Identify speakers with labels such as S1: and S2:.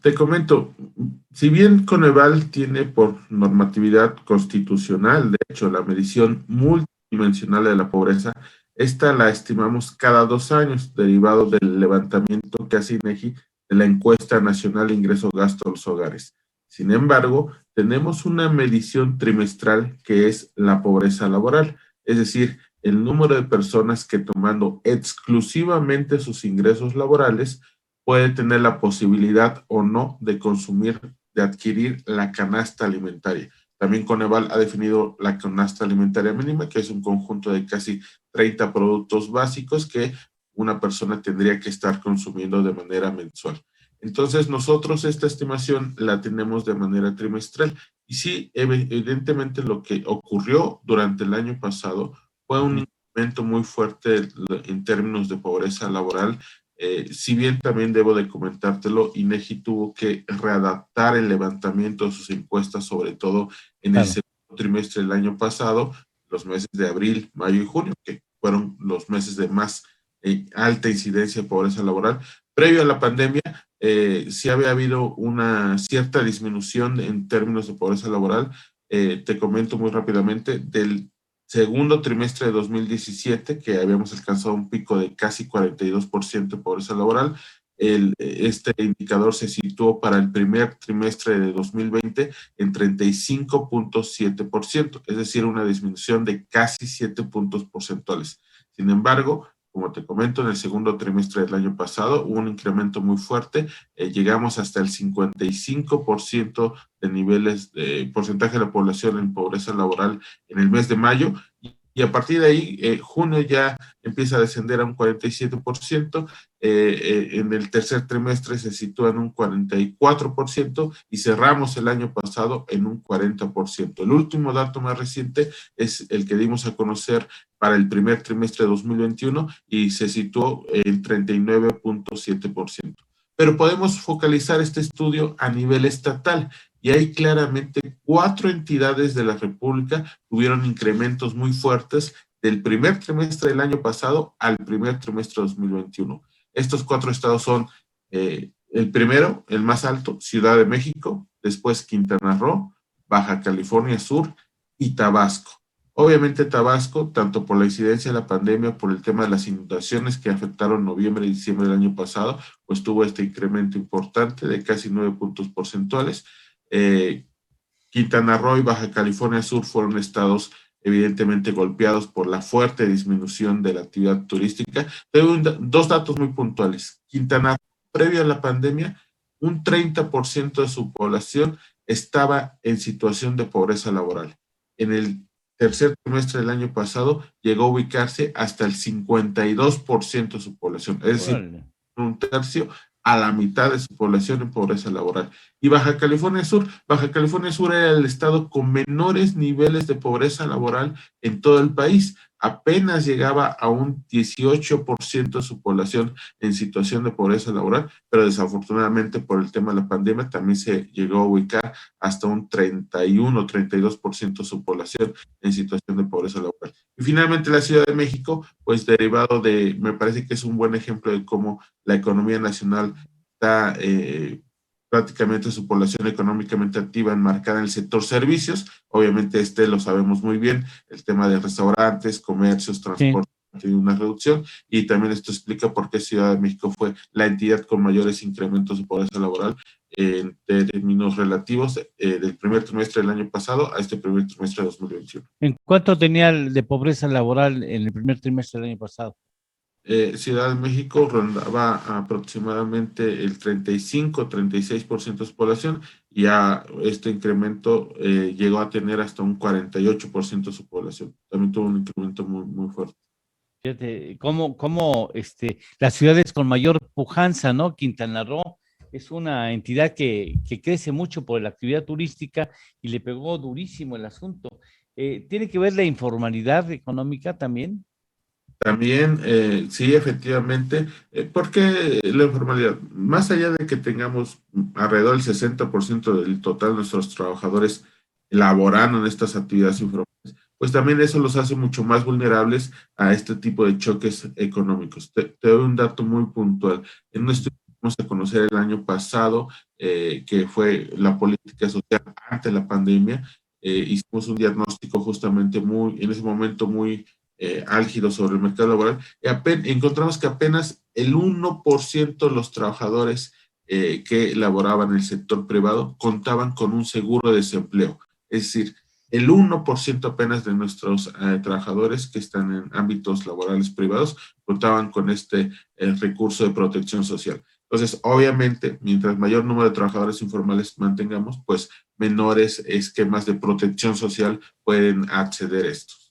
S1: Te comento, si bien Coneval tiene por normatividad constitucional, de hecho, la medición multidimensional de la pobreza, esta la estimamos cada 2 años, derivado del levantamiento que hace INEGI de la encuesta nacional de ingreso-gasto de los hogares. Sin embargo, tenemos una medición trimestral que es la pobreza laboral, es decir, el número de personas que tomando exclusivamente sus ingresos laborales puede tener la posibilidad o no de consumir, de adquirir la canasta alimentaria. También Coneval ha definido la canasta alimentaria mínima, que es un conjunto de casi 30 productos básicos que una persona tendría que estar consumiendo de manera mensual. Entonces, nosotros esta estimación la tenemos de manera trimestral. Y sí, evidentemente lo que ocurrió durante el año pasado fue un incremento muy fuerte en términos de pobreza laboral. Si bien también debo de comentártelo, INEGI tuvo que readaptar el levantamiento de sus encuestas, sobre todo en el segundo trimestre del año pasado, los meses de abril, mayo y junio, que fueron los meses de más alta incidencia de pobreza laboral. Previo a la pandemia, sí había habido una cierta disminución en términos de pobreza laboral. Te comento muy rápidamente, del segundo trimestre de 2017, que habíamos alcanzado un pico de casi 42% de pobreza laboral, este indicador se situó para el primer trimestre de 2020 en 35.7%, es decir, una disminución de casi 7 puntos porcentuales. Sin embargo, como te comento, en el segundo trimestre del año pasado hubo un incremento muy fuerte, llegamos hasta el 55% de niveles, de porcentaje de la población en pobreza laboral en el mes de mayo, y a partir de ahí, junio ya empieza a descender a un 47%, en el tercer trimestre se sitúa en un 44% y cerramos el año pasado en un 40%. El último dato más reciente es el que dimos a conocer para el primer trimestre de 2021 y se situó en 39.7%. Pero podemos focalizar este estudio a nivel estatal y ahí claramente 4 entidades de la República tuvieron incrementos muy fuertes del primer trimestre del año pasado al primer trimestre de 2021. Estos 4 estados son el primero, el más alto, Ciudad de México, después Quintana Roo, Baja California Sur y Tabasco. Obviamente Tabasco, tanto por la incidencia de la pandemia, por el tema de las inundaciones que afectaron noviembre y diciembre del año pasado, pues tuvo este incremento importante de casi 9 puntos porcentuales. Quintana Roo y Baja California Sur fueron estados evidentemente golpeados por la fuerte disminución de la actividad turística. Tengo dos datos muy puntuales. Quintana Roo, previo a la pandemia, un 30% de su población estaba en situación de pobreza laboral. En el tercer trimestre del año pasado llegó a ubicarse hasta el 52% de su población, es decir, un tercio a la mitad de su población en pobreza laboral. Y Baja California Sur era el estado con menores niveles de pobreza laboral en todo el país. Apenas llegaba a un 18% de su población en situación de pobreza laboral, pero desafortunadamente por el tema de la pandemia también se llegó a ubicar hasta un 31-32% de su población en situación de pobreza laboral. Y finalmente la Ciudad de México, pues derivado de, me parece que es un buen ejemplo de cómo la economía nacional está prácticamente su población económicamente activa enmarcada en el sector servicios. Obviamente lo sabemos muy bien, el tema de restaurantes, comercios, transporte, tiene una reducción, y también esto explica por qué Ciudad de México fue la entidad con mayores incrementos de pobreza laboral en términos relativos del primer trimestre del año pasado a este primer trimestre de 2021.
S2: ¿En cuánto tenía de pobreza laboral en el primer trimestre del año pasado?
S1: Ciudad de México rondaba aproximadamente el 35-36% de su población, y a este incremento llegó a tener hasta un 48% de su población. También tuvo un incremento muy, muy fuerte.
S2: Fíjate, cómo las ciudades con mayor pujanza, ¿no? Quintana Roo es una entidad que crece mucho por la actividad turística y le pegó durísimo el asunto. ¿Tiene que ver la informalidad económica también?
S1: También, sí, efectivamente, porque la informalidad, más allá de que tengamos alrededor del 60% del total de nuestros trabajadores laborando en estas actividades informales, pues también eso los hace mucho más vulnerables a este tipo de choques económicos. Te doy un dato muy puntual. En un estudio vamos a conocer el año pasado, que fue la política social ante la pandemia. Hicimos un diagnóstico justamente en ese momento muy álgido sobre el mercado laboral, y encontramos que apenas el 1% de los trabajadores que laboraban en el sector privado contaban con un seguro de desempleo. Es decir, el 1% apenas de nuestros trabajadores que están en ámbitos laborales privados contaban con este recurso de protección social. Entonces, obviamente, mientras mayor número de trabajadores informales mantengamos, pues menores esquemas de protección social pueden acceder a estos.